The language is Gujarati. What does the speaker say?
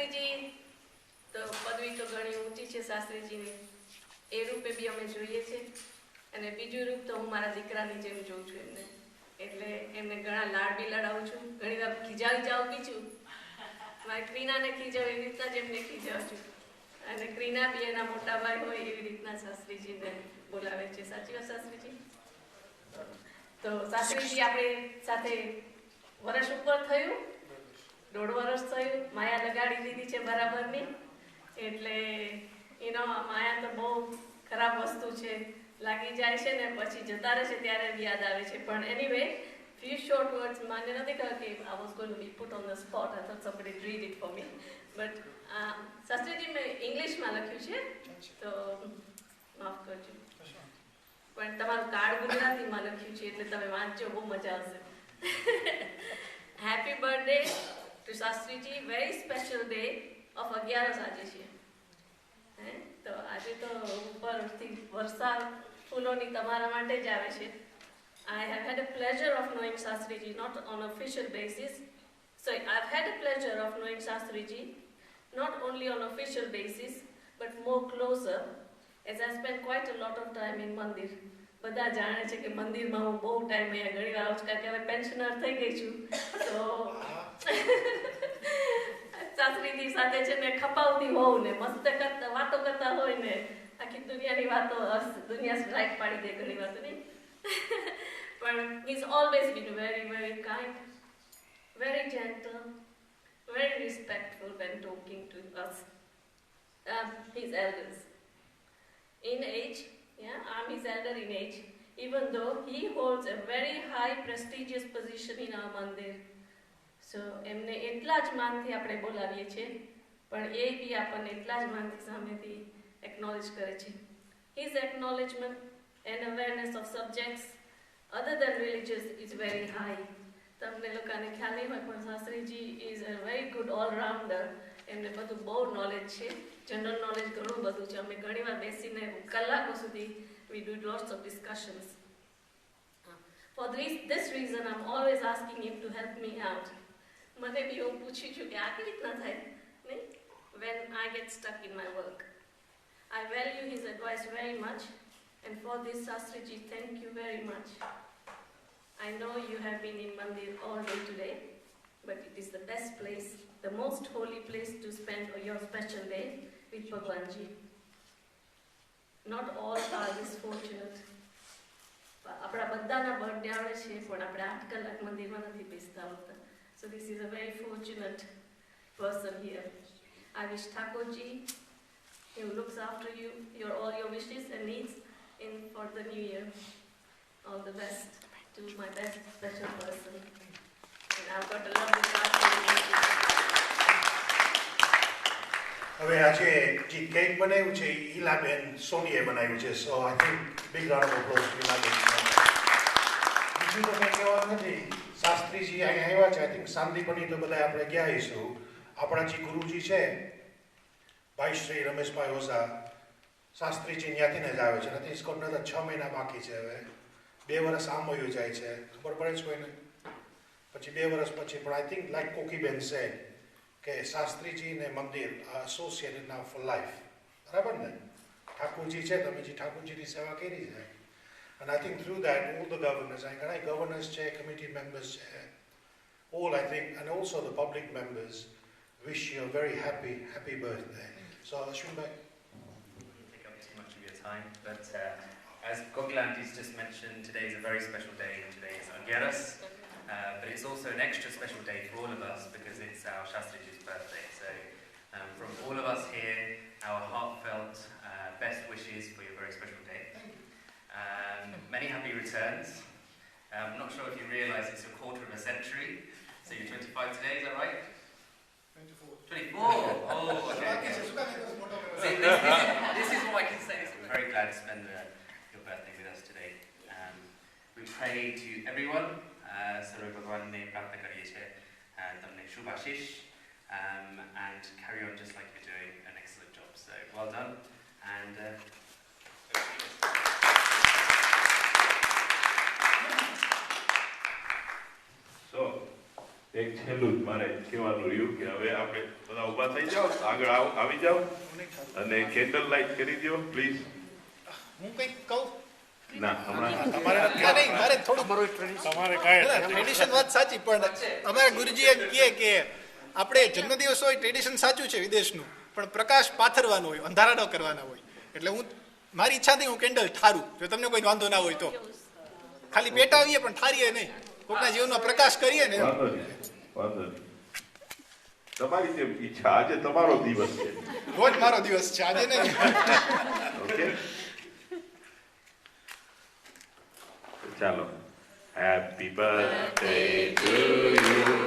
શાસ્ત્રીજી તો પદવી તો ઘણી ઊંચી છે શાસ્ત્રીજીની, એ રૂપે બી અમે જોઈએ છે. અને બીજું રૂપ તો હું મારા દીકરાની જેમ જોઉં છું એમને, એટલે એમને ઘણા લાડ બી લડાવું છું, ઘણી વાર ખીજાવી જાઉં બી છું. મારી ક્રીનાને ખીજાવ એવી રીતના જ એમને ખીજાવું છું, અને ક્રીના બી એના મોટા ભાઈ હોય એવી રીતના શાસ્ત્રીજીને બોલાવે છે. સાચી વાત શાસ્ત્રીજી? તો શાસ્ત્રીજી આપણે સાથે વર્ષ ઉપર થયું, 1.5 વર્ષ થયું, માયા લગાડી દીધી છે બરાબરની. એટલે માયા તો બહુ ખરાબ વસ્તુ છે, લાગી જાય છે ને પછી જતા રહે છે ત્યારે યાદ આવે છે. પણ એનીવે, few short words. મને નથી ખબર કે I was going to be put on the spot. I thought somebody would read it for me. But Shastriji મેં ઇંગ્લિશમાં લખ્યું છે, તો માફ કરજો. પણ તમારું કાર્ડ ગુજરાતીમાં લખ્યું છે, એટલે તમે વાંચજો, બહુ મજા આવશે. Happy birthday to Shastriji. Very special day of 11 આજે છે. તો આજે તો ઉપરથી વરસાદ ફૂલોની તમારા માટે જ આવે છે. I have had a pleasure of knowing Shastriji, not on official basis. Sorry, I've had a pleasure of knowing Shastriji, not only on official basis, but more closer, as I spent quite a lot of time in Mandir. બધા જાણે છે કે મંદિરમાં હું બહુ ટાઈમ અહીંયા ઘણી વાર આવું છું, કારણ કે હવે પેન્શનર થઈ ગઈ છું. તો શાસ્ત્રીજી સાથે છે ને ખપાવતી હોઉં ને મસ્ત કરતા વાતો કરતા હોય ને આખી દુનિયાની વાતો, દુનિયા સ્ટ્રાઇક પાડી દે ઘણી વાતો નહીં. But he's always been very, very kind, very gentle, very respectful when talking to us, his elders. In age, I'm his elder in age, even though he holds a very high prestigious position in our mandir. So, એમને એટલા જ માનથી આપણે બોલાવીએ છીએ, પણ એ બી આપણને એટલા જ માનથી સામેથી acknowledge કરે છે. His acknowledgement and awareness of subjects other than religious is very high. તમને લોકોને ખ્યાલ નહીં હોય, પણ Shastriji is a very good all-rounder. એમને બધું બહુ નોલેજ છે, જનરલ નોલેજ ઘણું બધું છે. અમે ઘણી વાર બેસીને કલાકો સુધી we do lots of discussions. For this reason, I'm always asking him to help me out. મને બી હું પૂછી છું કે આ કેવી રીતના થાય નહીં, when I get stuck in my work. I value his advice very much, and for this, Shastriji, thank you very much. I know you have been in Mandir all day today, but it is the best place, the most holy place to spend your special day with Bhagwanji. Not all are this fortunate. આપણા બધાના બર્થડે આવે છે, પણ આપણે 8 કલાક મંદિરમાં નથી બેસતા હોતા. So this is a very fortunate person here. I wish Thakurji, who looks after you, all your wishes and needs for the new year. All the best to my best special person. And I've got a lovely card for you. હવે આજે જે કેક બનાવ્યું છે ઈલાબેન સોનીએ બનાવ્યું છે, so I think big round of applause to Ilaben. બીજું તો કંઈ કહેવાનું નથી. શાસ્ત્રીજી અહીંયા આવ્યા છે, આઈ થિંક સાંદીપની તો બધા આપણે ગયા આવીશું. આપણા જે ગુરુજી છે ભાઈ શ્રી રમેશભાઈ ઓઝા, શાસ્ત્રીજી ત્યાંથી જ આવે છે. નથી સ્કોટને તો 6 મહિના બાકી છે. હવે 2 વર્ષ આમ વયું જાય છે, ખબર પડે છે કોઈને? પછી 2 વર્ષ પછી. પણ આઈ થિંક લાઈક કોકીબેન સેડ કે શાસ્ત્રીજી ને મંદિર એસોસિએટેડ નાઉ ફોર લાઈફ. બરાબર ને? ઠાકુરજી છે, તમે જે ઠાકુરજીની સેવા કરી છે, and I think through that all the governors, I think governors chair, committee members chair, all I think, and also the public members wish you a very happy birthday. So Ashwin bhai, take up too much of your time, but as Goglanti's just mentioned, today is a very special day. Today is Angeras, but it's also an extra special day for all of us because it's our Shastriji's birthday. So from all of us here, our heartfelt best wishes for your very special day. Many happy returns. I'm not sure if you realise it's a quarter of a century. So you're 25 today, is that right? 24. Oh, okay. See, this is what I can say. I'm very glad to spend your birthday with us today. We pray to everyone. Sarva Bhagwan ne prarthna kariye che tamne shubh ashish, and carry on just like you're doing an excellent job. So well done, and So એક છેલ્લું જ મારે કહેવાનું રહ્યું કે હવે આપણે બધા ઊભા થઈ જાઓ, આગળ આવી જાઓ અને કેન્ડલ લાઇટ કરી દો પ્લીઝ. હું કંઈક કહું? ના, હમણાં નહીં, મારે થોડું ટ્રેડિશન વાત સાચી, પણ અમારા ગુરુજી એમ કહે કે આપણે જન્મદિવસ હોય ટ્રેડિશન સાચું છે વિદેશનું, પણ પ્રકાશ પાથરવાનો હોય, અંધારા ન કરવાના હોય. એટલે હું મારી ઈચ્છાથી હું કેન્ડલ ઠારું, જો તમને કોઈ વાંધો ના હોય તો. ખાલી પેટાવીએ પણ ઠારીએ નહીં, કોકના જીવનમાં પ્રકાશ કરીએ ને. વાંધો નહીં. તમારી જેમ ઈચ્છા, આજે તમારો દિવસ છે. રોજ મારો દિવસ છે, આજે નહીં. ઓકે, ચાલો. Happy birthday to you.